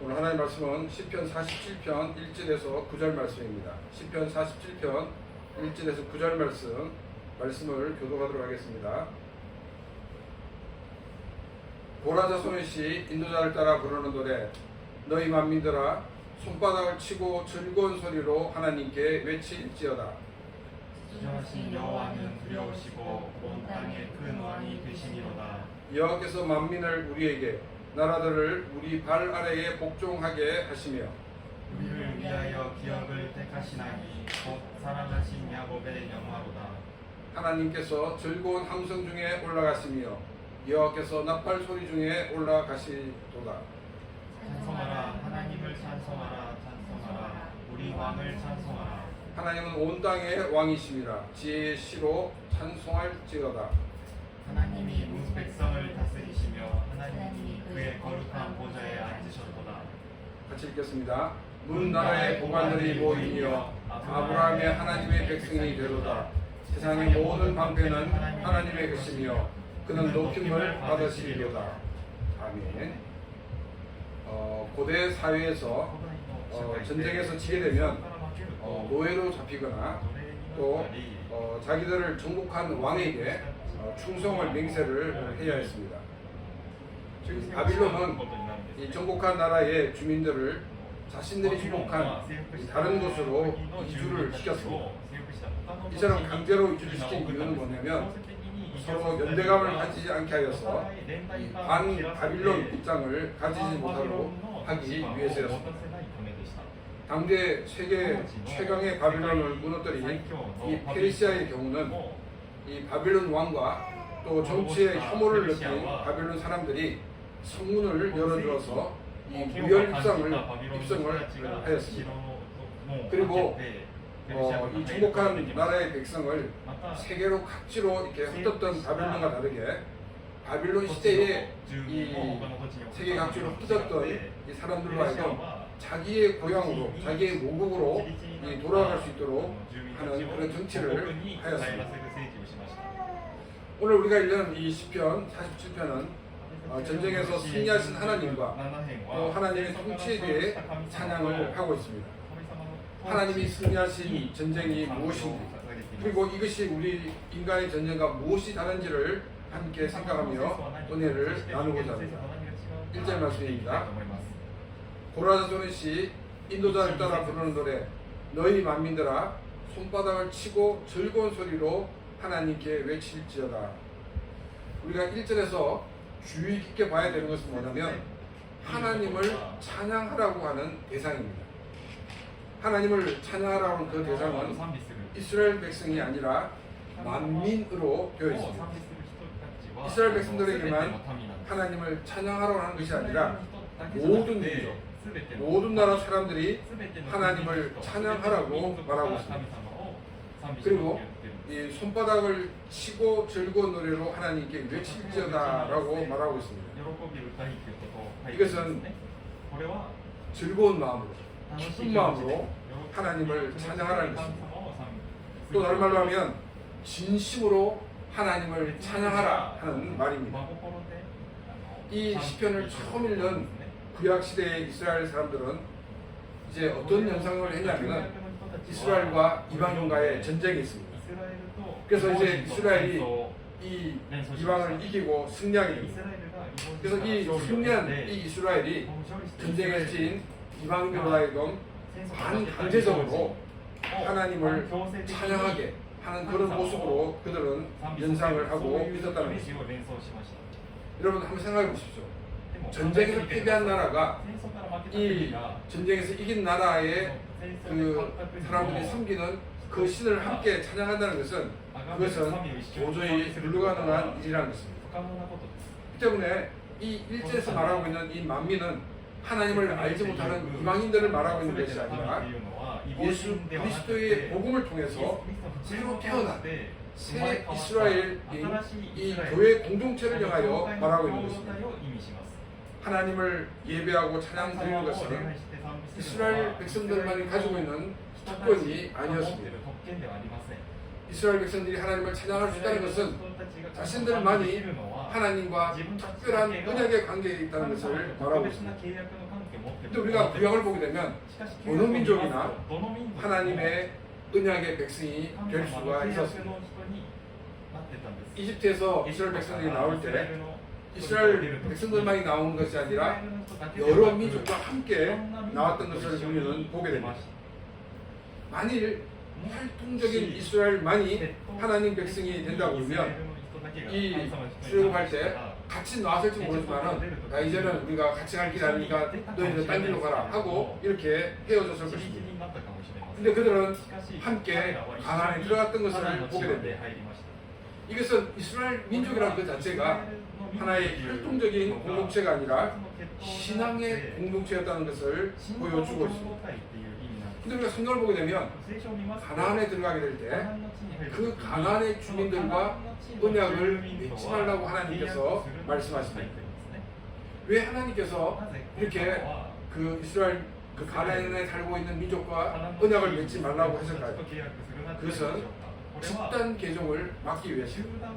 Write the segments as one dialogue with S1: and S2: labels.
S1: 오늘 하나님의 말씀은 시편 47편 1절에서 9절 말씀입니다. 시편 47편 1절에서 9절 말씀을 교독하도록 하겠습니다. 고라 자손의 시 인도자를 따라 부르는 노래. 너희 만민들아 손바닥을 치고 즐거운 소리로 하나님께 외칠지어다.
S2: 지존하신 여호와는 두려우시고 온 땅의 큰 왕이 되시니로다.
S1: 여호와께서 만민을 우리에게 나라들을 우리 발 아래에 복종하게 하시며
S2: 우리를 위하여 기업을 택하시나니 곧 사랑하신 야곱의 영화로다.
S1: 하나님께서 즐거운 함성 중에 올라가시며 여호와께서 나팔 소리 중에 올라가시도다.
S2: 찬송하라 하나님을 찬송하라 찬송하라 우리 왕을 찬송하라.
S1: 하나님은 온 땅의 왕이심이라 지혜의 시로 찬송할지어다.
S2: 하나님이 문 백성을 다스리시며 하나님이 그의 거룩한 보좌에 앉으셨도다.
S1: 같이 읽겠습니다. 문 나라의 보관들이 모이며 아브라함의 하나님의 백성이 되도다. 세상의 모든 방패는 하나님의 것이며 그는 높임을 받으시리로다. 아멘. 고대 사회에서 전쟁에서 지게 되면 노예로 잡히거나 또 자기들을 정복한 왕에게 충성을 맹세를 해야 했습니다. 즉 바빌론은 이 정복한 나라의 주민들을 자신들이 정복한 다른 곳으로 이주를 시켰습니다. 이처럼 강제로 이주를 시킨 이유는 뭐냐면 서로 연대감을 가지지 않게 하여서 반 바빌론 입장을 가지지 못하도록 하기 위해서였습니다. 당대 세계 최강의 바빌론을 무너뜨린 이 페르시아의 경우는 이 바빌론 왕과 또 정치에 혐오를 느낀 바빌론 사람들이 성문을 열어들어서 이 무혈 입성을 하였습니다. 그리고 이 정복한 나라의 백성을 세계로 각지로 이렇게 흩었던 바빌론과 다르게 바빌론 시대에 이 세계 각지로 흩어졌던 이 사람들로 하여금 자기의 고향으로, 자기의 모국으로 돌아갈 수 있도록 하는 그런 정치를 하였습니다. 오늘 우리가 읽는 이 시편 47편은 전쟁에서 승리하신 하나님과 또 하나님의 통치에 대해 찬양을 하고 있습니다. 하나님이 승리하신 전쟁이 무엇인지, 그리고 이것이 우리 인간의 전쟁과 무엇이 다른지를 함께 생각하며 은혜를 나누고자 합니다. 1절 말씀입니다. 고라 자손의 시 인도자를 따라 부르는 노래. 너희 만민들아 손바닥을 치고 즐거운 소리로 하나님께 외칠지어다. 우리가 1절에서 주의 깊게 봐야 되는 것은 뭐냐면 하나님을 찬양하라고 하는 대상입니다. 하나님을 찬양하라고 하는 그 대상은 이스라엘 백성이 아니라 만민으로 되어 있습니다. 이스라엘 백성들에게만 하나님을 찬양하라고 하는 것이 아니라 모든 민족, 모든 나라 사람들이 하나님을 찬양하라고 말하고 있습니다. 그리고 이 손바닥을 치고 즐거운 노래로 하나님께 외칠지어다라고 말하고 있습니다. 이것은 즐거운 마음으로, 기쁜 마음으로 하나님을 찬양하라는 것입니다. 또 다른 말로 하면 진심으로 하나님을 찬양하라 하는 말입니다. 이 시편을 처음 읽는 구약 시대의 이스라엘 사람들은 이제 어떤 연상을 했냐면 이스라엘과 이방인과의 전쟁이 있습니다. 그래서 이제 이스라엘이 이 이방을 이기고 승리하게 됩니다. 그래서 이 승리한 이 이스라엘이 전쟁에 지인 이방인으로 하여금 반강제적으로 하나님을 찬양하게 하는 그런 모습으로 그들은 연상을 하고 있었다는 것입니다. 여러분 한번 생각해 보십시오. 전쟁에서 패배한 나라가 이 전쟁에서 이긴 나라의 그 사람들이 섬기는 그 신을 함께 찬양한다는 것은 그것은 도저히 불가능한 일이라는 것입니다. 그 때문에 이 1절에서 말하고 있는 이 만민은 하나님을 알지 못하는 이방인들을 말하고 있는 것이 아니라 예수 그리스도의 복음을 통해서 새로 태어난 새 이스라엘 이 교회 공동체를 향하여 말하고 있는 것입니다. 하나님을 예배하고 찬양 드리는 것은 이스라엘 백성들만이 가지고 있는 특권이 아니었습니다. 이스라엘 백성들이 하나님을 찬양할 수 있다는 것은 자신들만이 하나님과 특별한 언약의 관계에 있다는 것을 말하고 있습니다. 근데 우리가 구약을 보게 되면 어느 민족이나 하나님의 언약의 백성이 될 수가 있었습니다. 이집트에서 이스라엘 백성들이 나올 때 이스라엘 백성들만이 나온 것이 아니라 여러 민족과 함께 나왔던 것을 우리는 보게 됩니다. 만일 활동적인 이스라엘만이 하나님 백성이 된다고 하면 이 출애굽할 때 같이 나왔을지 모르지만은 야, 이제는 우리가 같이 갈 길 아니니까 너희는 딴 길로 가라 하고 이렇게 헤어졌을 것입니다. 근데 그들은 함께 가나안에 들어갔던 것을 보게 됩니다. 이것은 이스라엘 민족이라는 것 자체가 하나의 활동적인 공동체가 아니라 신앙의 공동체였다는 것을 보여주고 있습니다. 근데 우리가 성경을 보게 되면 가나안에 들어가게 될 때 그 가나안의 주민들과 언약을 맺지 말라고 하나님께서 말씀하십니다. 왜 하나님께서 이렇게 그 이스라엘 그 가나안에 살고 있는 민족과 언약을 맺지 말라고 하셨을까요? 그것은 집단 개종을 막기 위해서입니다.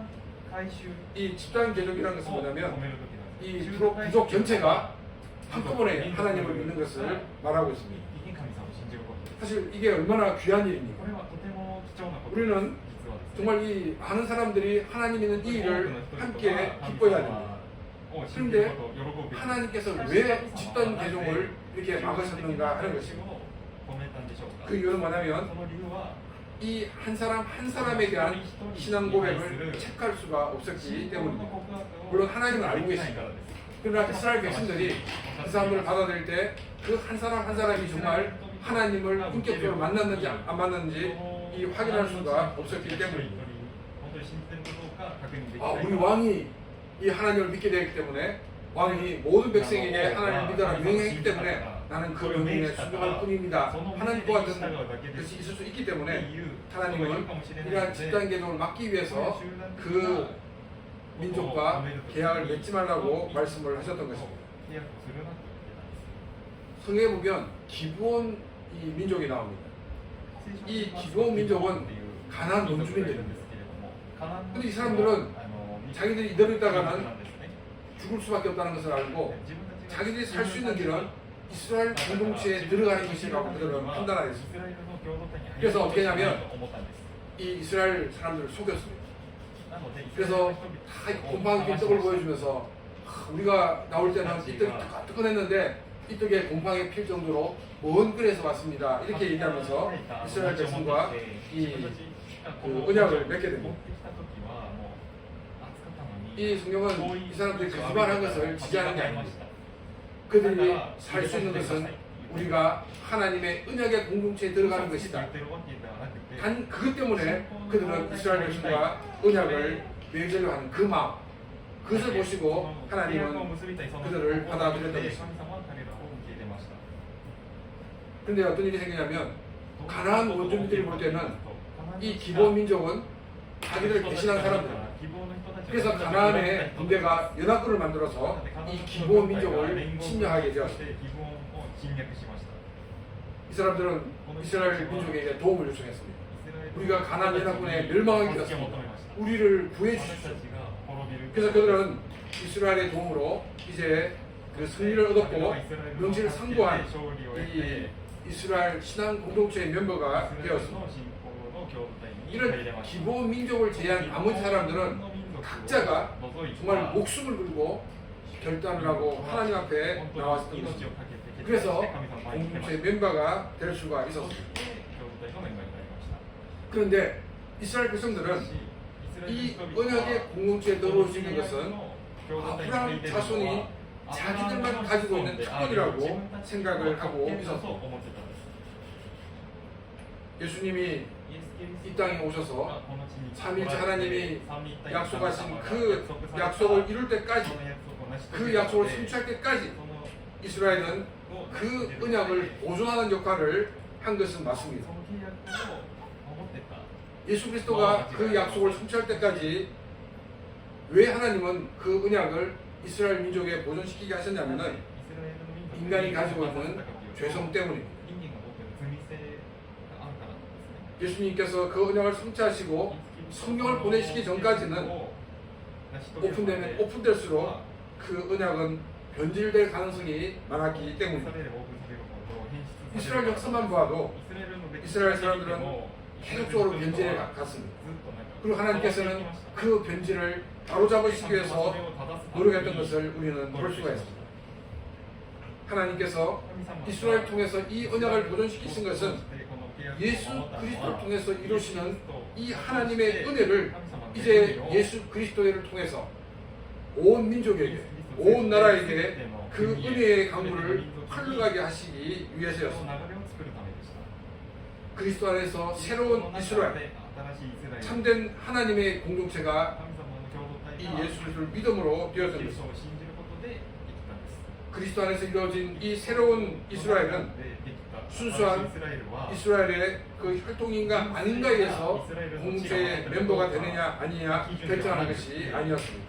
S1: 이 집단 개종이라는 것은 뭐냐면 이 부족 전체가 한꺼번에 하나님을 믿는 것을 말하고 있습니다. 사실 이게 얼마나 귀한 일입니까? 우리는 정말 이 많은 사람들이 하나님 믿는 이 일을 함께 기뻐해야 됩니다. 그런데 하나님께서 왜 집단 개종을 이렇게 막으셨는가 하는 것입니다. 그 이유는 뭐냐면 이 한 사람 한 사람에 대한 신앙 고백을 체크할 수가 없었기 때문입니다. 물론 하나님은 알고 계십니다. 그러나 이스라엘 백성들이 그 사람들을 받아들일 때 그 한 사람 한 사람이 정말 하나님을 인격적으로 만났는지 안 만났는지 이 확인할 수가 없었기 때문입니다. 우리 왕이 이 하나님을 믿게 되기 때문에 왕이 모든 백성에게 하나님을 믿어라 명령했기 때문에 나는 그 명령에 순종할 뿐입니다. 하나님 도와준 것이 있을 수 있기 때문에 하나님은 이러한 집단 개종을 막기 위해서 그 민족과 계약을 맺지 말라고 말씀을 하셨던 것입니다. 성경에 보면 기브온 이 민족이 나옵니다. 이 기브온 민족은 가나안 원주민들입니다. 근데 이 사람들은 자기들이 이대로 있다가는 죽을 수밖에 없다는 것을 알고 자기들이 살 수 있는 길은 이스라엘 공동체에 들어가는 것이라고 그들은 판단하였습니다. 그래서 어떻게 하냐면 이 이스라엘 사람들을 속였습니다. 그래서 다 곰팡이 떡을 보여주면서 우리가 나올 때는 이 떡이 뜨끈했는데 이 떡에 곰팡이 필 정도로 먼 길에서 왔습니다. 이렇게 얘기하면서 이스라엘 백성과 그 언약을 맺게 됩니다. 이 성경은 이 사람들이 거짓말한 것을 지지하는 게 아닙니다. 그들이 살 수 있는 것은 우리가 하나님의 언약의 공동체에 들어가는 것이다. 단 그것 때문에 그들은 이스라엘 백성과 언약을 맺으려 하는 그 마음, 그것을 보시고 하나님은 그들을 받아들였던 것입니다. 그런데 어떤 일이 생기냐면 가나안 원주민들이 볼 때는 이 기브온 민족은 자기들 배신한 사람들, 그래서 가나안의 군대가 연합군을 만들어서 이 기브온 민족을 침략하게 되었습니다. 이 사람들은 이스라엘 민족에게 도움을 요청했습니다. 우리가 가나안 연합군에 멸망하게 되었습니다. 우리를 구해 주십시오. 그래서 그들은 이스라엘의 도움으로 이제 그 승리를 얻었고 명실을 상고한 이 이스라엘 신앙 공동체의 멤버가 되었습니다. 이런 기브온 민족을 제외한 나머지 사람들은 각자가 정말 목숨을 걸고 결단을 하고 하나님 앞에 나왔던 것입니다. 그래서 공동체의 멤버가 될 수가 있었습니다. 그런데 이스라엘 백성들은 이 언약의 공동체에 들어올 수 있는 것은 아브라함 자손이 자기들만 가지고 있는 특권이라고 생각을 하고 있었습니다. 예수님이 이 땅에 오셔서 삼위일체 하나님이 약속하신 그 약속을 이룰 때까지, 그 약속을 성취할 때까지 이스라엘은 그 언약을 보존하는 역할을 한 것은 맞습니다. 예수 그리스도가 그 약속을 성취할 때까지 왜 하나님은 그 언약을 이스라엘 민족에 보존시키게 하셨냐면은 인간이 가지고 있는 죄성 때문입니다. 예수님께서 그 언약을 성취하시고 성령을 보내시기 전까지는 오픈될수록 그 언약은 변질될 가능성이 많았기 때문입니다. 이스라엘 역사만 봐도 이스라엘 사람들은 계속적으로 변질해 갔습니다. 그리고 하나님께서는 그 변질을 바로잡으시기 위해서 노력했던 것을 우리는 볼 수가 있습니다. 하나님께서 이스라엘 통해서 이 언약을 보존시키신 것은 예수 그리스도를 통해서 이루시는 이 하나님의 은혜를 이제 예수 그리스도를 통해서 온 민족에게, 온 나라에게 그 은혜의 강물을 흘러가게 하시기 위해서였습니다. 그리스도 안에서 새로운 이스라엘, 참된 하나님의 공동체가 이 예수 그리스도를 믿음으로 되었던 것입니다. 그리스도 안에서 이루어진 이 새로운 이스라엘은 순수한 이스라엘의 그 혈통인가 아닌가에 의해서 공동체의 멤버가 되느냐 아니냐 결정하는 것이 아니었습니다.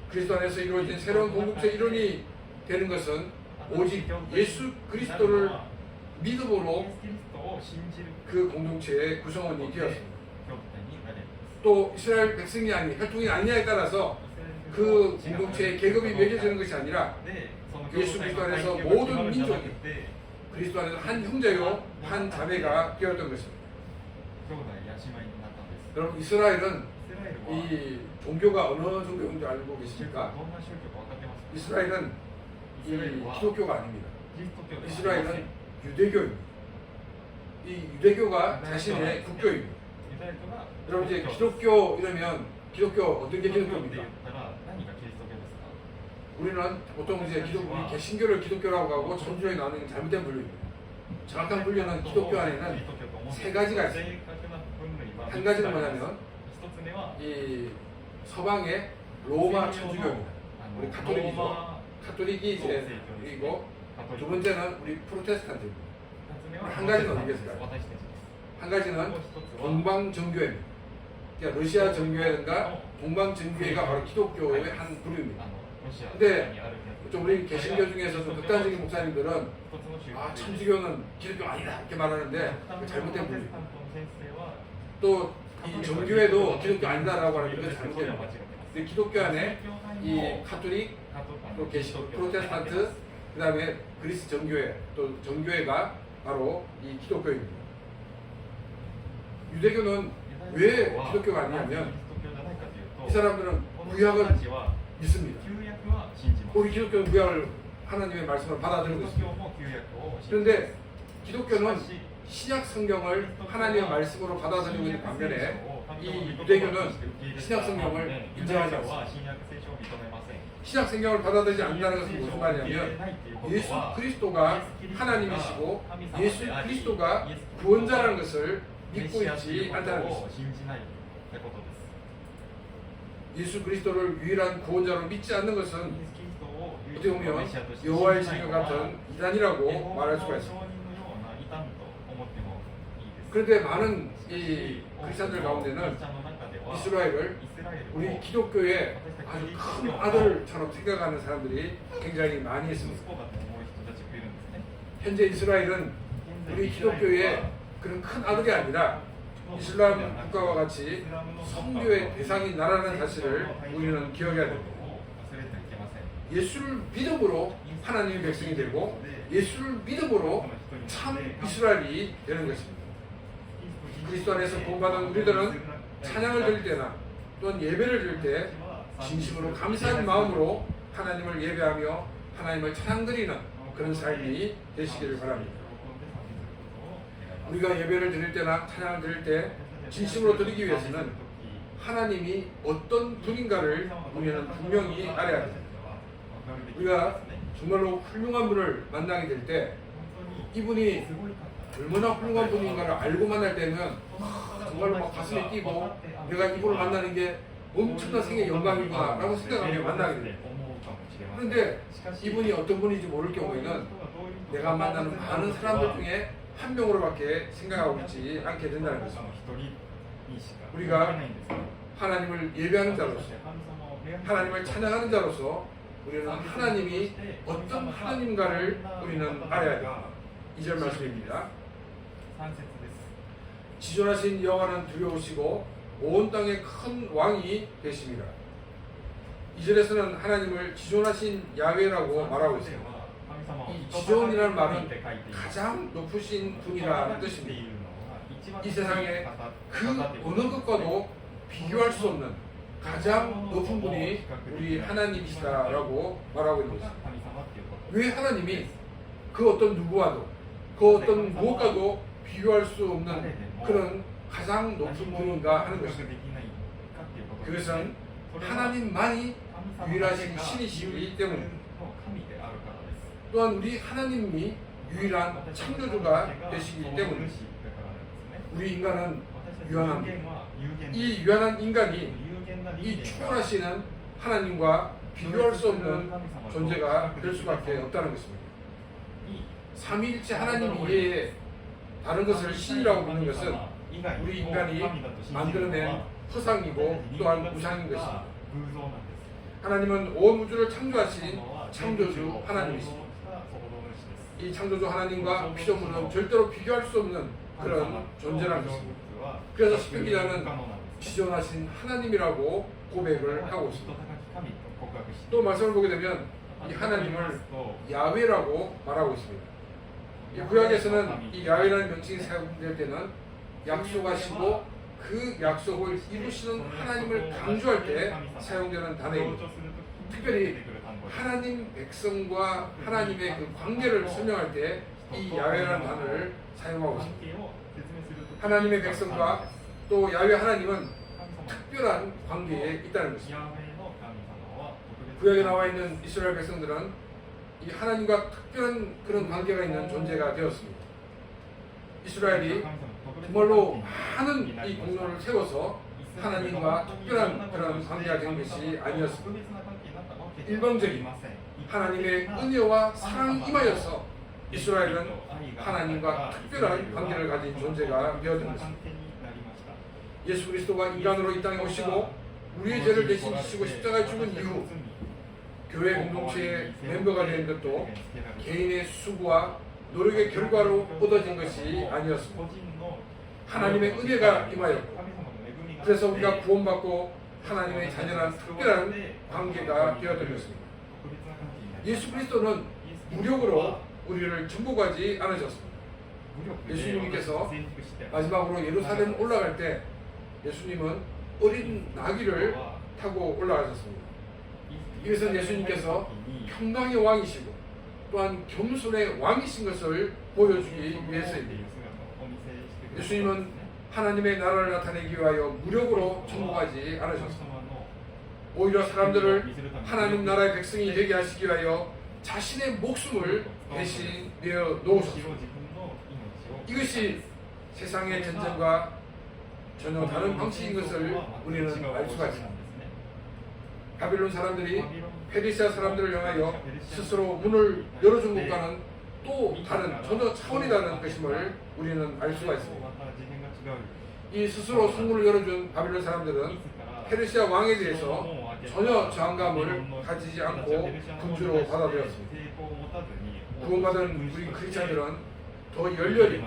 S1: 그리스도 안에서 이루어진 새로운 공동체 일원이 되는 것은 오직 예수 그리스도를 믿음으로 그 공동체의 구성원이 되었습니다. 또 이스라엘 백성이 아닌 혈통이 아니냐에 따라서 그 공동체의 계급이 매겨지는 것이 아니라 예수 그리스도 안에서 모든 민족이 그리스도 안에서 한 형제요 한 자매가 되었던 것입니다. 여러분 이스라엘은 이 종교가 어느 종교인지 알고 계십니까? 이스라엘은 이 기독교가 아닙니다. 이스라엘은 유대교입니다. 이 유대교가 자신의 국교입니다. 여러분 이제 기독교 이러면 기독교 어떤 게 기독교입니까? 우리는 보통 이제 우리 개신교를 기독교라고 하고 천주교에 나누는 잘못된 분류입니다. 정확한 분류는 기독교 안에는 세 가지가 있습니다. 한 가지는 뭐냐면 이 서방의 로마 천주교입니다. 우리 카톨릭이죠. 카톨릭이 이제 그리고 두 번째는 우리 프로테스탄트입니다. 한 가지는 어디겠을까요? 한 가지는 동방정교회입니다. 그러니까 러시아 정교회든가 동방정교회가 바로 기독교의 한 부류입니다. 근데 좀 우리 개신교 중에서 좀 극단적인 목사님들은 천주교는 기독교 아니다 이렇게 말하는데 잘못된 부류입니다. 또 이 정교회도 기독교 아니다라고 하는 게 잘못된 겁니다. 기독교 안에 이 카톨릭, 또 개신교, 프로테스탄트, 그 다음에 그리스 정교회, 또 정교회가 바로 이 기독교입니다. 유대교는 왜 기독교가 아니냐면 이 사람들은 구약을 믿습니다. 우리 기독교는 구약을 하나님의 말씀을 받아들이고 있습니다. 그런데 기독교는 신약 성경을 하나님의 말씀으로 받아들이고 있는 반면에 이 유대교는 신약 성경을 인정하지 않습니다. 신약 성경을 받아들이지 않는다는 것은 무슨 말이냐면 예수 그리스도가 하나님이시고 예수 그리스도가 구원자라는 것을 믿고 있지 않다는 것입니다. 예수 그리스도를 유일한 구원자로 믿지 않는 것은 어떻게 보면 여호와의 증거 같은 이단이라고 말할 수가 있습니다. 그런데 많은 이 크리스천들 가운데는 이스라엘을 우리 기독교의 아주 큰 아들처럼 생각하는 사람들이 굉장히 많이 있습니다. 현재 이스라엘은 우리 기독교의 그런 큰 아들이 아니라 이슬람 국가와 같이 선교의 대상인 나라라는 사실을 우리는 기억해야 됩니다. 예수를 믿음으로 하나님의 백성이 되고 예수를 믿음으로 참 이스라엘이 되는 것입니다. 그리스도 안에서 구원받은 우리들은 찬양을 드릴 때나 또는 예배를 드릴 때 진심으로 감사한 마음으로 하나님을 예배하며 하나님을 찬양드리는 그런 삶이 되시기를 바랍니다. 우리가 예배를 드릴 때나 찬양을 드릴 때 진심으로 드리기 위해서는 하나님이 어떤 분인가를 우리는 분명히 알아야 합니다. 우리가 정말로 훌륭한 분을 만나게 될 때 이분이 얼마나 훌륭한 분인가를 알고 만날 때면 정말로 막 가슴이 뛰고 내가 이분을 만나는 게 엄청난 생의 영광이구나 라고 생각하며 만나게 돼요. 그런데 이분이 어떤 분인지 모를 경우에는 내가 만나는 많은 사람들 중에 한 명으로밖에 생각하고 있지 않게 된다는 것입니다. 우리가 하나님을 예배하는 자로서 하나님을 찬양하는 자로서 우리는 하나님이 어떤 하나님가를 우리는 알아야 됩니다. 2절 말씀입니다. 지존하신 여호와는 두려우시고 온 땅의 큰 왕이 되십니다. 2절에서는 하나님을 지존하신 야훼라고 말하고 있습니다. 이 지존이라는 말은 가장 높으신 분이라는 뜻입니다. 이 세상에 그 어느 것과도 비교할 수 없는 가장 높은 분이 우리 하나님이시다라고 말하고 있는 것입니다. 왜 하나님이 그 어떤 누구와도 그 어떤 무엇과도 비교할 수 없는 그런 가장 높은 분인가 하는 것입니다. 그것은 하나님만이 유일하신 신이시기 때문입니다. 또한 우리 하나님이 유일한 창조주가 되시기 때문입니다. 우리 인간은 유한합니다. 이 유한한 인간이 이 초월하시는 하나님과 비교할 수 없는 존재가 될 수밖에 없다는 것입니다. 삼위일체 하나님 이외에 다른 것을 신이라고 믿는 것은 우리 인간이 만들어낸 허상이고 또한 우상인 것입니다. 하나님은 온 우주를 창조하신 창조주 하나님이십니다. 이 창조주 하나님과 피조물은 절대로 비교할 수 없는 그런 존재라는 것입니다. 그래서 시편 기자는 지존하신 하나님이라고 고백을 하고 있습니다. 또 말씀을 보게 되면 이 하나님을 야훼라고 말하고 있습니다. 이 구약에서는 이 야훼라는 명칭이 사용될 때는 약속하시고 그 약속을 이루시는 하나님을 강조할 때 사용되는 단어입니다. 특별히 하나님 백성과 하나님의 그 관계를 설명할 때 이 야훼라는 단어를 사용하고 있습니다. 하나님의 백성과 또 야훼 하나님은 특별한 관계에 있다는 것입니다. 구약에 나와 있는 이스라엘 백성들은 이 하나님과 특별한 그런 관계가 있는 존재가 되었습니다. 이스라엘이 정말로 많은 이 공로를 세워서 하나님과 특별한 그런 관계가 된 것이 아니었습니다. 일방적인 하나님의 은혜와 사랑이 임하여서 이스라엘은 하나님과 특별한 관계를 가진 존재가 되어든 것입니다. 예수 그리스도가 인간으로 이 땅에 오시고 우리의 죄를 대신 지시고 십자가에 죽은 이후 교회 공동체의 멤버가 되는 것도 개인의 수고와 노력의 결과로 얻어진 것이 아니었습니다. 하나님의 은혜가 임하였고 그래서 우리가 구원받고 하나님의 자녀란 특별한 관계가 되어든 것입니다. 예수 그리스도는 무력으로 우리를 정복하지 않으셨습니다. 예수님께서 마지막으로 예루살렘 올라갈 때 예수님은 어린 나귀를 타고 올라가셨습니다. 이것은 예수님께서 평강의 왕이시고 또한 겸손의 왕이신 것을 보여주기 위해서입니다. 예수님은 하나님의 나라를 나타내기 위하여 무력으로 정복하지 않으셨습니다. 오히려 사람들을 하나님 나라의 백성이 되게 하시기 위하여 자신의 목숨을 대신 내어 놓으셨습니다. 이것이 세상의 전쟁과 전혀 다른 방식인 것을 우리는 알 수가 있습니다. 바빌론 사람들이 페르시아 사람들을 향하여 스스로 문을 열어준 것과는 또 다른 전혀 차원이 다른 것임을 우리는 알 수가 있습니다. 이 스스로 성문을 열어준 바빌론 사람들은 페르시아 왕에 대해서 전혀 저항감을 가지지 않고 군주로 받아들였습니다. 구원받은 우리 크리스찬들은 더 열렬히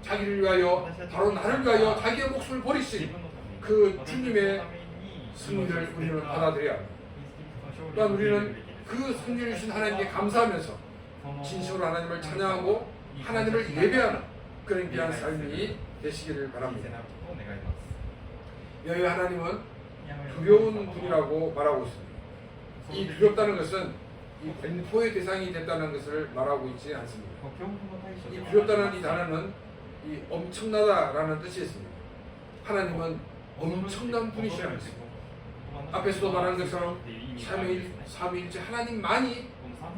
S1: 자기를 위하여 바로 나를 위하여 자기의 목숨을 버리신 그 주님의 승리를 우리는 받아들여야 합니다. 또한 우리는 그 승리를 주신 하나님께 감사하면서 진심으로 하나님을 찬양하고 하나님을 예배하는 그런 귀한 삶이 되시기를 바랍니다. 여호와 하나님은 두려운 분이라고 말하고 있습니다. 이 두렵다는 것은 이 공포의 대상이 됐다는 것을 말하고 있지 않습니다. 이 두렵다는 이 단어는 이 엄청나다라는 뜻이 있습니다. 하나님은 엄청난 분이시라는 것입니다. 앞에서도 말한 것처럼 삼위일체 하나님만이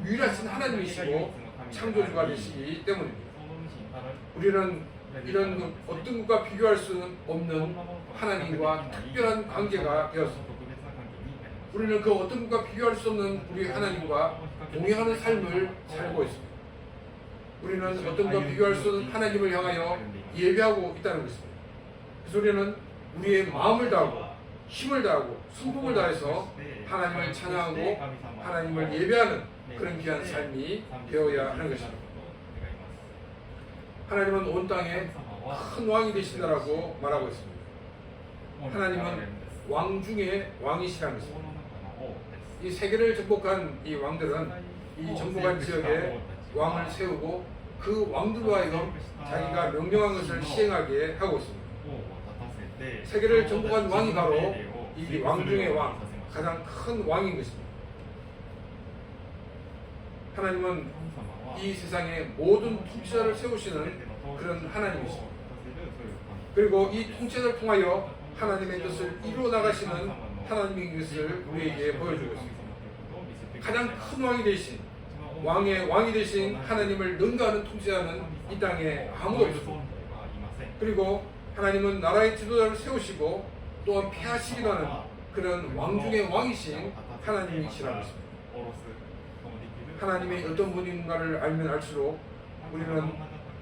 S1: 유일하신 하나님이시고 창조주가 되시기 때문입니다. 우리는 이런 어떤 것과 비교할 수 없는 하나님과 특별한 관계가 되었습니다. 우리는 그 어떤 것과 비교할 수 없는 우리 하나님과 동행하는 삶을 살고 있습니다. 우리는 어떤 것과 비교할 수 없는 하나님을 향하여 예배하고 있다는 것입니다. 그래서 우리는 우리의 마음을 다하고 힘을 다하고 성품을 다해서 하나님을 찬양하고 하나님을 예배하는 그런 귀한 삶이 되어야 하는 것입니다. 하나님은 온 땅에 큰 왕이 되신다라고 말하고 있습니다. 하나님은 왕 중에 왕이시라는 것입니다. 이 세계를 정복한 이 왕들은 이 정복한 지역에 왕을 세우고 그 왕들로 하여금 자기가 명령한 것을 시행하게 하고 있습니다. 세계를 정복한 왕이 바로 이 왕 중의 왕, 가장 큰 왕인 것입니다. 하나님은 이 세상에 모든 통치자를 세우시는 그런 하나님이십니다. 그리고 이 통치자를 통하여 하나님의 뜻을 이루어 나가시는 하나님의 것을 우리에게 보여주고 있습니다. 가장 큰 왕이 되신 왕의 왕이 되신 하나님을 능가하는 통치자는 이 땅에 아무도 없습니다. 그리고 하나님은 나라의 지도자를 세우시고 또한 폐하시기도 하는 그런 왕 중의 왕이신 하나님이시라는 것입니다. 하나님의 어떤 분인가를 알면 알수록 우리는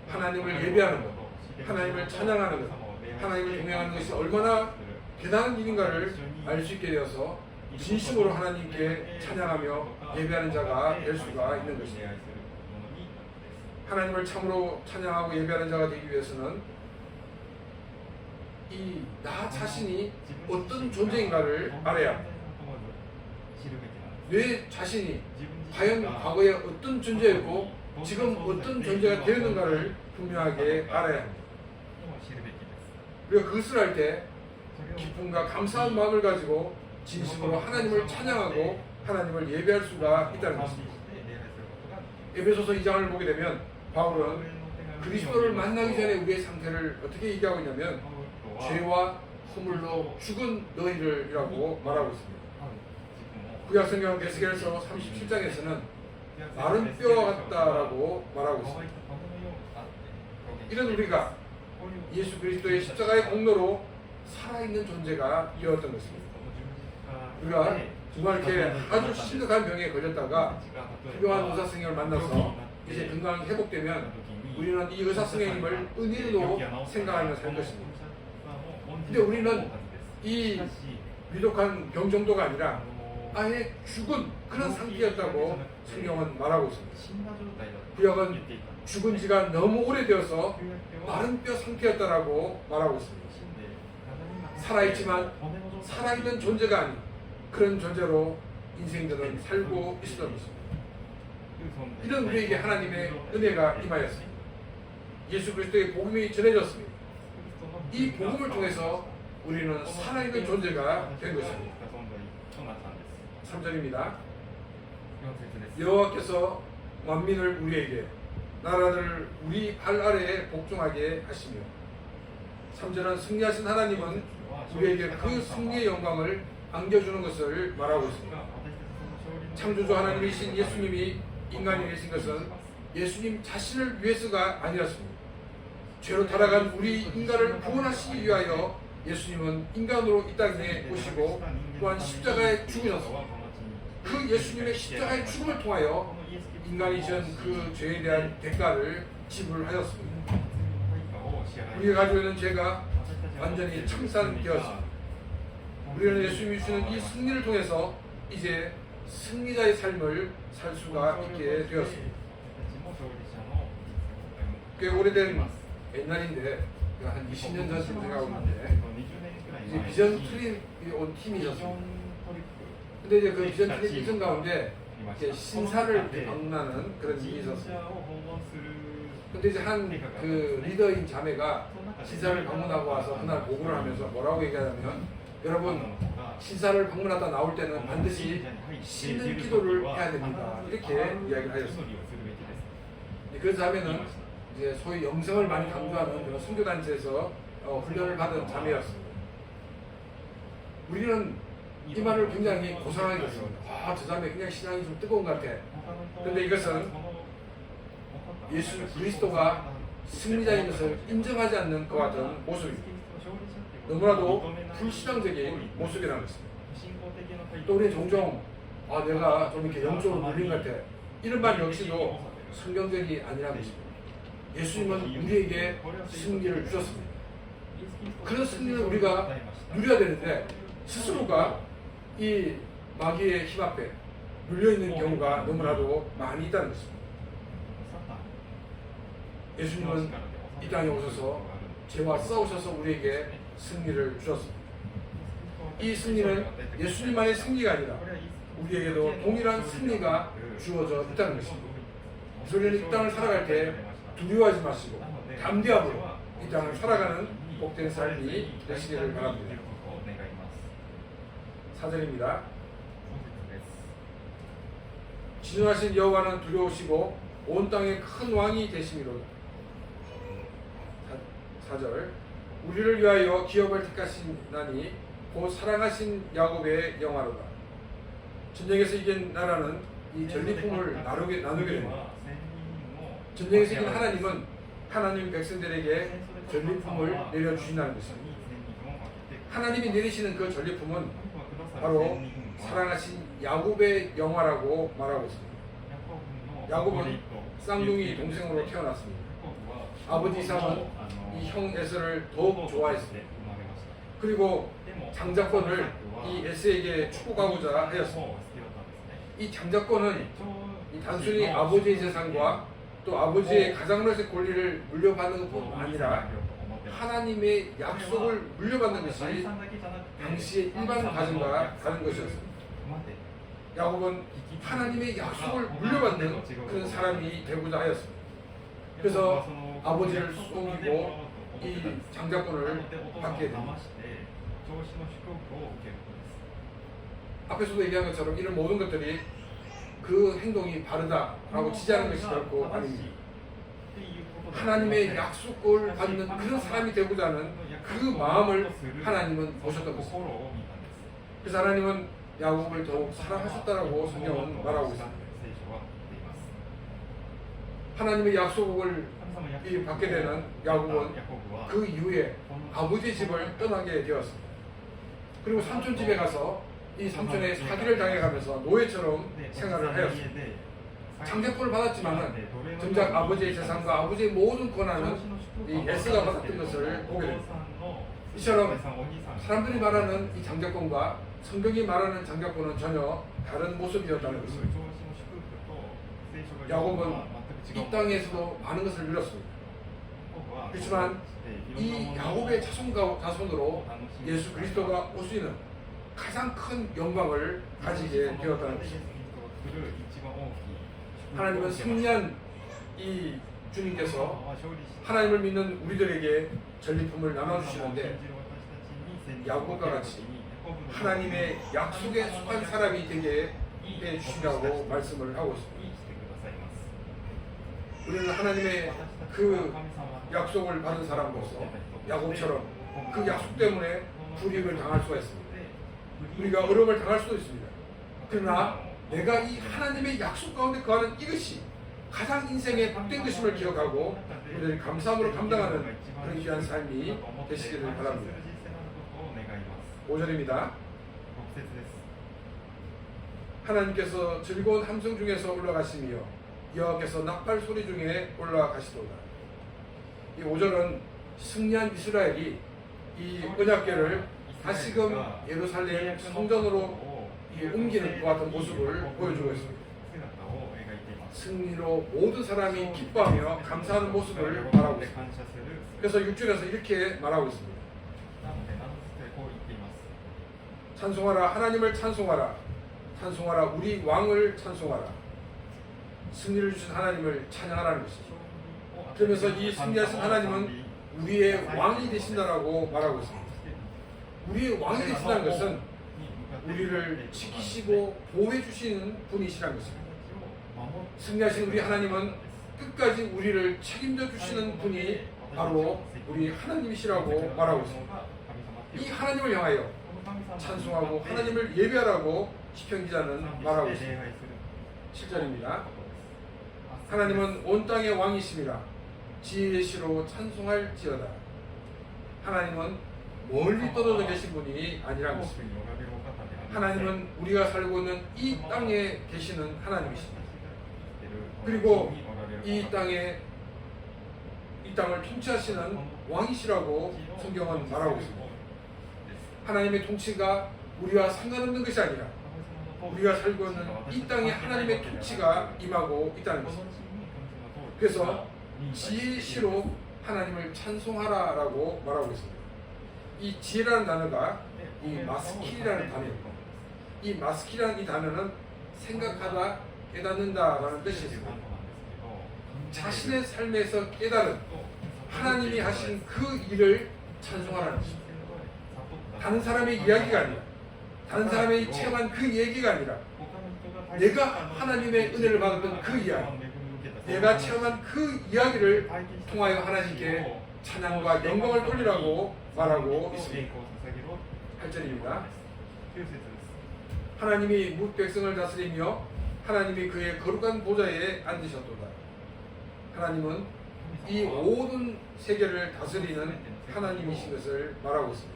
S1: 하나님을 예배하는 것, 하나님을 찬양하는 것, 하나님을 동행하는 것이 얼마나 대단한 일인가를 알 수 있게 되어서 진심으로 하나님께 찬양하며 예배하는 자가 될 수가 있는 것입니다. 하나님을 참으로 찬양하고 예배하는 자가 되기 위해서는 이 나 자신이 어떤 존재인가를 알아야 합니다. 내 자신이 과연 과거에 어떤 존재였고 지금 어떤 존재가 되었는가를 분명하게 알아야 합니다. 우리가 그것을 할 때 기쁨과 감사한 마음을 가지고 진심으로 하나님을 찬양하고 하나님을 예배할 수가 있다는 것입니다. 에베소서 2장을 보게 되면 바울은 그리스도를 만나기 전에 우리의 상태를 어떻게 얘기하고 있냐면 죄와 허물로 죽은 너희들이라고 말하고 있습니다. 구약성경 에스겔서 37장에서는 마른 뼈와 같다라고 말하고 있습니다. 이런 우리가 예수 그리스도의 십자가의 공로로 살아있는 존재가 되었던 것입니다. 우리가 정말 이렇게 아주 심각한 병에 걸렸다가 필요한 의사 선생님을 만나서 이제 건강이 회복되면 우리는 이 의사 선생님을 은인으로 생각하며 살 것입니다. 근데 우리는 이 위독한 병 정도가 아니라 아예 죽은 그런 상태였다고 성경은 말하고 있습니다. 구약은 죽은 지가 너무 오래되어서 마른 뼈 상태였다라고 말하고 있습니다. 살아있지만 살아있는 존재가 아닌 그런 존재로 인생들은 살고 있었던 것입니다. 이런 우리에게 하나님의 은혜가 임하였습니다. 예수 그리스도의 복음이 전해졌습니다. 이 복음을 통해서 우리는 살아있는 존재가 된 것입니다. 3절입니다. 여호와께서 만민을 우리에게 나라를 우리 발 아래에 복종하게 하시며 3절은 승리하신 하나님은 우리에게 그 승리의 영광을 안겨주는 것을 말하고 있습니다. 창조주 하나님이신 예수님이 인간이 되신 것은 예수님 자신을 위해서가 아니었습니다. 죄로 타락한 우리 인간을 구원하시기 위하여 예수님은 인간으로 이 땅에 오시고 또한 십자가에 죽으셨습니다. 그 예수님의 십자가의 죽음을 통하여 인간이 지은 그 죄에 대한 대가를 지불하였습니다. 우리가 가지고 있는 죄가 완전히 청산되었습니다. 우리는 예수님이 주시는 이 승리를 통해서 이제 승리자의 삶을 살 수가 있게 되었습니다. 꽤 오래된 옛날인데 한 20년 전쯤 생각하고 있는데 이제 비전 트립이 온 팀이 있었습니다. 근데 이제 그 비전 트립 일정 가운데 이제 신사를 방문하는 그런 일이 있었습니다. 근데 이제 한 그 리더인 자매가 신사를 방문하고 와서 그날 보고를 하면서 뭐라고 얘기하냐면 여러분 신사를 방문하다 나올 때는 반드시 신는 기도를 해야 됩니다. 이렇게 이야기를 하셨습니다. 그 자매는 이제 소위 영성을 많이 강조하는 그런 선교단체에서 훈련을 받은 자매였습니다. 우리는 이 말을 굉장히 고상하게 들었습니다. 저 자매 굉장히 신앙이 좀 뜨거운 것 같아. 그런데 이것은 예수 그리스도가 승리자인 것을 인정하지 않는 것 같은 모습입니다. 너무나도 불신앙적인 모습이라는 것입니다. 또 우리 종종 내가 좀 이렇게 영적으로 물린 것 같아. 이런 말 역시도 성경적이 아니라는 것입니다. 예수님은 우리에게 승리를 주셨습니다. 그런 승리를 우리가 누려야 되는데 스스로가 이 마귀의 힘 앞에 눌려있는 경우가 너무나도 많이 있다는 것입니다. 예수님은 이 땅에 오셔서 죄와 싸우셔서 우리에게 승리를 주셨습니다. 이 승리는 예수님만의 승리가 아니라 우리에게도 동일한 승리가 주어져 있다는 것입니다. 우리는 이 땅을 살아갈 때 두려워하지 마시고 담대함으로 이 땅을 살아가는 복된 삶이 되시기를 바랍니다. 4절입니다. 진노하신 여호와는 두려우시고 온 땅의 큰 왕이 되심이로다. 4절 우리를 위하여 기업을 택하시나니 곧 사랑하신 야곱의 영화로다. 전쟁에서 이긴 나라는 이 전리품을 나누게 됩니다. 전쟁에서 이긴 하나님은 하나님 백성들에게 전리품을 내려주신다는 것입니다. 하나님이 내리시는 그 전리품은 바로 사랑하신 야곱의 영화라고 말하고 있습니다. 야곱은 쌍둥이 동생으로 태어났습니다. 아버지 이삭은 이 형 에서를 더욱 좋아했습니다. 그리고 장자권을 이 에서에게 축복하고자 하였습니다. 이 장자권은 이 단순히 아버지의 재산과 또 아버지의 가장으로서의 권리를 물려받는 것뿐 아니라 하나님의 약속을 물려받는 것이 당시의 일반 가정과 다른 것이었습니다. 야곱은 하나님의 약속을 물려받는 그런 사람이 되고자 하였습니다. 그래서 아버지를 속이고 이 장자권을 받게 됩니다. 앞에서도 얘기한 것처럼 이런 모든 것들이 그 행동이 바르다라고 지지하는 것이 결코 아닙니다. 하나님의 약속을 받는 그런 사람이 되고자 하는 그 마음을 하나님은 보셨던 것입니다. 그래서 하나님은 야곱을 더욱 사랑하셨다라고 성경은 말하고 있습니다. 하나님의 약속을 받게 되는 야곱은 그 이후에 아버지의 집을 떠나게 되었습니다. 그리고 삼촌 집에 가서 이 삼촌의 사기를 당해가면서 노예처럼 생활을 하였습니다. 장자권을 받았지만은 정작 아버지의 재산과 아버지의 모든 권한은 이 에스가 받았던 것을 보게 됩니다. 이처럼 사람들이 말하는 이 장자권과 성경이 말하는 장자권은 전혀 다른 모습이었다는 것입니다. 야곱은 이 땅에서도 많은 것을 누렸습니다. 그렇지만 이 야곱의 자손으로 예수 그리스도가 올 수 있는 가장 큰 영광을 가지게 되었다는 것입니다. 하나님은 승리한 이 주님께서 하나님을 믿는 우리들에게 전리품을 나눠주시는데 야곱과 같이 하나님의 약속에 속한 사람이 되게 해주시라고 말씀을 하고 있습니다. 우리는 하나님의 그 약속을 받은 사람으로서 야곱처럼 그 약속 때문에 불이익을 당할 수가 있습니다. 우리가 어려움을 당할 수도 있습니다. 그러나 내가 이 하나님의 약속 가운데 거하는 이것이 가장 인생의 복된 것임을 기억하고 우리들이 감사함으로 감당하는 그런 귀한 삶이 되시기를 바랍니다. 5절입니다. 하나님께서 즐거운 함성 중에서 올라가시며 여호와께서 나팔 소리 중에 올라가시도다. 이 5절은 승리한 이스라엘이 이 언약궤를 다시금 예루살렘 성전으로 옮기는 것 같은 모습을 보여주고 있습니다. 승리로 모든 사람이 기뻐하며 감사하는 모습을 말하고 있습니다. 그래서 6절에서 이렇게 말하고 있습니다. 찬송하라, 하나님을 찬송하라, 찬송하라, 우리 왕을 찬송하라. 승리를 주신 하나님을 찬양하라는 것이죠. 그러면서 이 승리하신 하나님은 우리의 왕이 되신다라고 말하고 있습니다. 우리의 왕이 되신다는 것은 우리를 지키시고 보호해 주시는 분이시라는 것입니다. 승리하신 우리 하나님은 끝까지 우리를 책임져 주시는 분이 바로 우리 하나님이시라고 말하고 있습니다. 이 하나님을 향하여 찬송하고 하나님을 예배하라고 시편 기자는 말하고 있습니다. 7절입니다. 하나님은 온 땅의 왕이심이라 지혜의 시로 찬송할지어다. 하나님은 멀리 떨어져 계신 분이 아니라는 것입니다. 하나님은 우리가 살고 있는 이 땅에 계시는 하나님이십니다. 그리고 이 땅을 통치하시는 왕이시라고 성경은 말하고 있습니다. 하나님의 통치가 우리와 상관없는 것이 아니라 우리가 살고 있는 이 땅에 하나님의 통치가 임하고 있다는 것입니다. 그래서 지혜의 시로 하나님을 찬송하라라고 말하고 있습니다. 이 지혜라는 단어가 이 마스킬이라는 단어입니다. 이 마스키라는 이 단어는 생각하다 깨닫는다라는 뜻이 있습니다. 자신의 삶에서 깨달은 하나님이 하신 그 일을 찬송하라는 것입니다. 다른 사람의 이야기가 아니라, 다른 사람이 체험한 그 얘기가 아니라, 내가 하나님의 은혜를 받았던 그 이야기, 내가 체험한 그 이야기를 통하여 하나님께 찬양과 영광을 돌리라고 말하고 있습니다. 8절입니다. 하나님이 뭇 백성을 다스리며 하나님이 그의 거룩한 보좌에 앉으셨도다. 하나님은 이 모든 세계를 다스리는 하나님이신 것을 말하고 있습니다.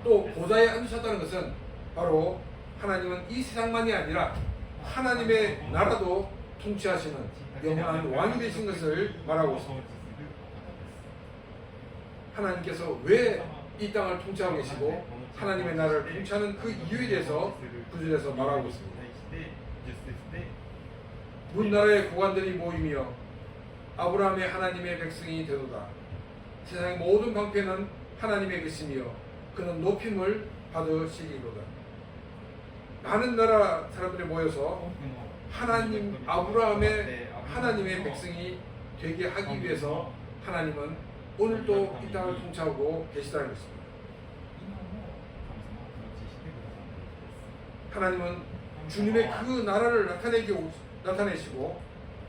S1: 또 보좌에 앉으셨다는 것은 바로 하나님은 이 세상만이 아니라 하나님의 나라도 통치하시는 영원한 왕이 되신 것을 말하고 있습니다. 하나님께서 왜 이 땅을 통치하고 계시고 하나님의 나라를 통치하는 그 이유에 대해서 9절에서 말하고 있습니다. 문 나라의 고관들이 모이며 아브라함의 하나님의 백성이 되도다. 세상의 모든 방패는 하나님의 것이며 그는 높임을 받으시리로다. 많은 나라 사람들이 모여서 하나님 아브라함의 하나님의 백성이 되게 하기 위해서 하나님은 오늘도 이 땅을 통치하고 계시다는 것입니다. 하나님은 주님의 그 나라를 나타내시고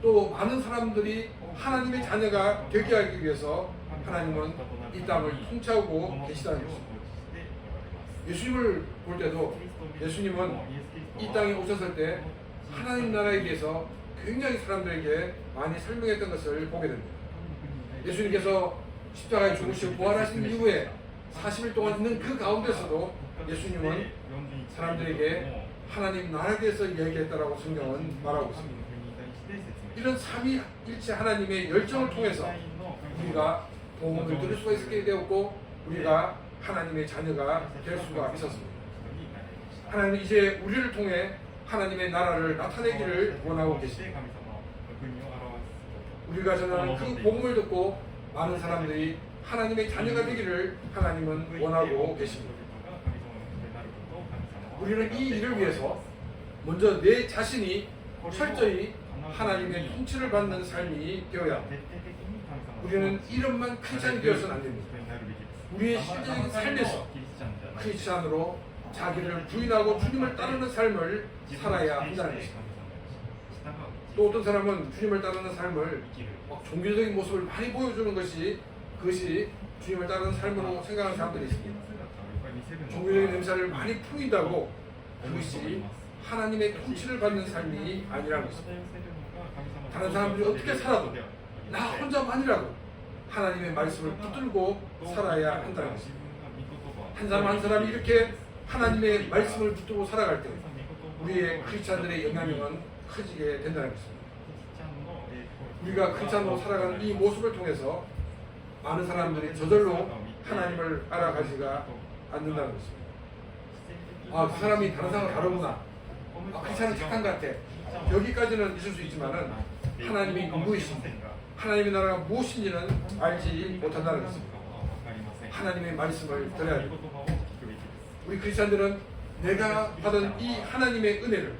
S1: 또 많은 사람들이 하나님의 자녀가 되게 하기 위해서 하나님은 이 땅을 통치하고 계시다는 것입니다. 예수님을 볼 때도 예수님은 이 땅에 오셨을 때 하나님 나라에 대해서 굉장히 사람들에게 많이 설명했던 것을 보게 됩니다. 예수님께서 십자가에 죽으시고 부활하신 이후에 40일 동안 있는 그 가운데서도 예수님은 사람들에게 하나님 나라에 대해서 이야기했다라고 성경은 말하고 있습니다. 이런 삼위일체 하나님의 열정을 통해서 우리가 복음을 들을 수가 있게 되었고 우리가 하나님의 자녀가 될 수가 있었습니다. 하나님은 이제 우리를 통해 하나님의 나라를 나타내기를 원하고 계십니다. 우리가 전하는 그 복음을 듣고 많은 사람들이 하나님의 자녀가 되기를 하나님은 원하고 계십니다. 우리는 이 일을 위해서 먼저 내 자신이 철저히 하나님의 통치를 받는 삶이 되어야 합니다. 우리는 이름만 크리스찬이 되어서는 안 됩니다. 우리의 실제적인 삶에서 크리스찬으로 자기를 부인하고 주님을 따르는 삶을 살아야 한다는 것입니다. 또 어떤 사람은 주님을 따르는 삶을 막 종교적인 모습을 많이 보여주는 것이 그것이 주님을 따르는 삶으로 생각하는 사람들이 있습니다. 종교적인 냄새를 많이 풍긴다고 그것이 하나님의 통치를 받는 삶이 아니라는 것입니다. 다른 사람들이 어떻게 살아도 나 혼자만이라도 하나님의 말씀을 붙들고 살아야 한다는 것입니다. 한 사람 한 사람이 이렇게 하나님의 말씀을 붙들고 살아갈 때 우리의 크리스찬들의 영향력은 커지게 된다는 것입니다. 우리가 크리스찬으로 살아가는 이 모습을 통해서 많은 사람들이 저절로 하나님을 알아가지가 않는다는 것입니다. 아, 그 사람이 다른 사람과 다르구나. 아, 크리스찬은 착한 것 같아. 여기까지는 있을 수 있지만은 하나님이 누구이신지 하나님의 나라가 무엇인지는 알지 못한다는 것입니다. 하나님의 말씀을 들어야 됩니다. 우리 크리스찬들은 내가 받은 이 하나님의 은혜를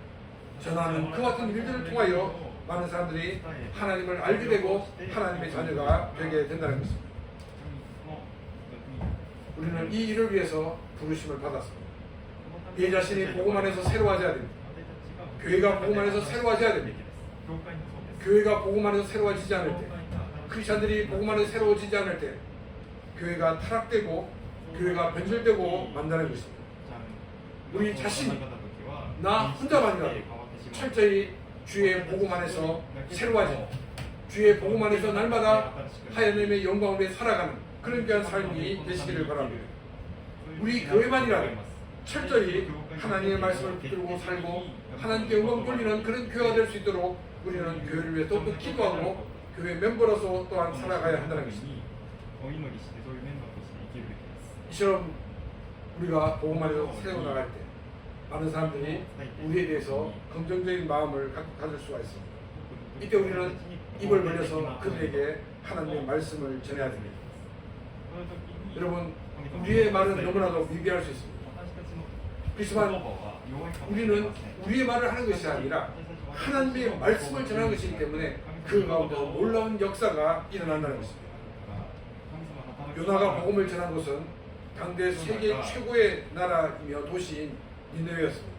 S1: 전하는 그와 같은 일들을 통하여 많은 사람들이 하나님을 알게 되고 하나님의 자녀가 되게 된다는 것입니다. 우리는 이 일을 위해서 부르심을 받았습니다. 내 자신이 복음 안에서 새로워져야 됩니다. 교회가 복음 안에서 새로워져야 됩니다. 교회가 복음 안에서 새로워지지 않을 때, 크리스찬들이 복음 안에서 새로워지지 않을 때 교회가 타락되고 교회가 변절되고 만다는 것입니다. 우리 자신이 나 혼자만이라도 철저히 주의 복음 안에서 새로워지고 주의 복음 안에서 날마다 하나님의 영광을 위해 살아가는 그런 귀한 삶이 되시기를 바랍니다. 우리 교회만이라도 철저히 하나님의 말씀을 붙들고 살고 하나님께 영광 돌리는 그런 교회가 될 수 있도록 우리는 교회를 위해 또 기도하고 교회 멤버로서 또한 살아가야 한다는 것입니다. 이처럼 우리가 복음 안에서 세워나갈 때 많은 사람들이 우리에 대해서 긍정적인 마음을 가질 수가 있습니다. 이때 우리는 입을 벌려서 그들에게 하나님의 말씀을 전해야 됩니다. 여러분, 우리의 말은 너무나도 미비할 수 있습니다. 그렇지만 우리는 우리의 말을 하는 것이 아니라 하나님의 말씀을 전하는 것이기 때문에 그 가운데서 놀라운 역사가 일어난다는 것입니다. 요나가 복음을 전한 곳은 당대 세계 최고의 나라이며 도시인 니느웨였습니다.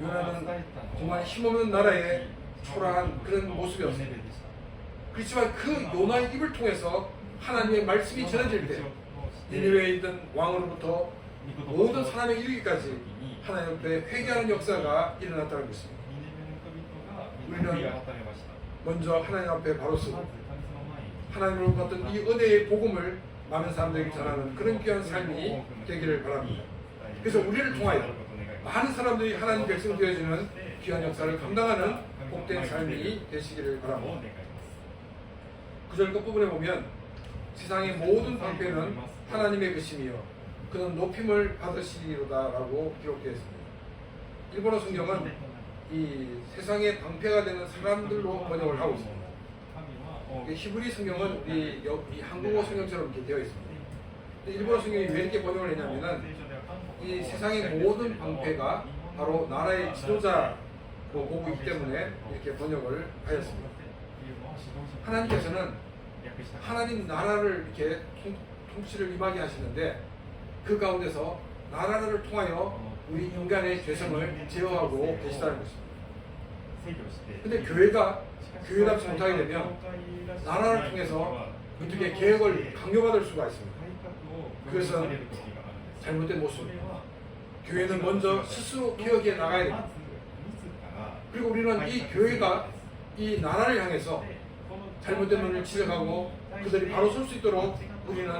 S1: 요나는 정말 힘없는 나라의 초라한 그런 모습이었습니다. 그렇지만 그 요나의 입을 통해서 하나님의 말씀이 전해질 때 니느웨에 있던 왕으로부터 모든 사람에 이르기까지 하나님 앞에 회개하는 역사가 일어났다는 것입니다. 우리는 먼저 하나님 앞에 바로 서고 하나님으로 받던 이 은혜의 복음을 많은 사람들에게 전하는 그런 귀한 삶이 되기를 바랍니다. 그래서 우리를 통하여 많은 사람들이 하나님 백성 되어지는 귀한 역사를 감당하는 복된 삶이 되시기를 바랍니다. 구절 끝부분에 보면 세상의 모든 방패는 하나님의 것이며 그는 높임을 받으시리로다라고 기록되어 있습니다. 일본어 성경은 이 세상의 방패가 되는 사람들로 번역을 하고 있습니다. 히브리 성경은 이 한국어 성경처럼 이렇게 되어 있습니다. 일본어 성경이 왜 이렇게 번역을 했냐면은 이 세상의 모든 방패가 바로 나라의 지도자로 보고 있기 때문에 이렇게 번역을 하였습니다. 하나님께서는 하나님 나라를 이렇게 통치를 임하게 하시는데 그 가운데서 나라를 통하여 우리 인간의 죄성을 제어하고 계시다는 것입니다. 근데 교회가 교회답지 못하게 되면 나라를 통해서 어떻게 개혁을 강요받을 수가 있습니다. 그래서 잘못된 모습입니다. 교회는 먼저 스스로 개혁해 나가야 됩니다. 그리고 우리는 이 교회가 이 나라를 향해서 잘못된 눈을 지적하고 그들이 바로 설 수 있도록 우리는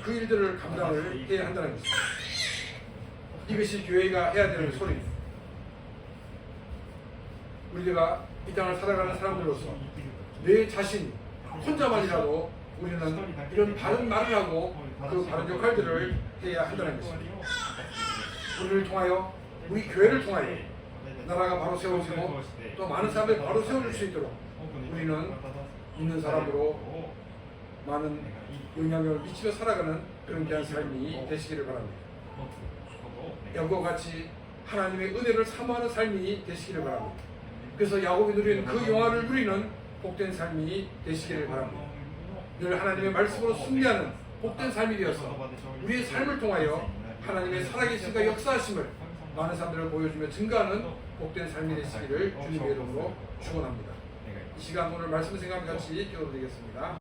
S1: 그 일들을 감당을 해야 한다는 것입니다. 이것이 교회가 해야 되는 소리입니다. 우리가 이 땅을 살아가는 사람들로서 내 자신 혼자만이라도 우리는 이런 바른 말을 하고 그 바른 역할들을 해야 한다는 것입니다. 우리를 통하여 우리 교회를 통하여 나라가 바로 세워지고 또 많은 사람들이 바로 세워질 수 있도록 우리는 있는 사람으로 많은 영향력을 미치며 살아가는 그런 귀한 삶이 되시기를 바랍니다. 야곱과 같이 하나님의 은혜를 사모하는 삶이 되시기를 바랍니다. 그래서 야곱이 누리는 그 영화를 누리는 복된 삶이 되시기를 바랍니다. 늘 하나님의 말씀으로 승리하는 복된 삶이 되어서 우리의 삶을 통하여 하나님의 살아계신과 역사하심을 많은 사람들을 보여주며 증가하는 복된 삶이 되시기를 주님의 이름으로 축원합니다. 이 시간 오늘 말씀 생각 같이 기도드리겠습니다.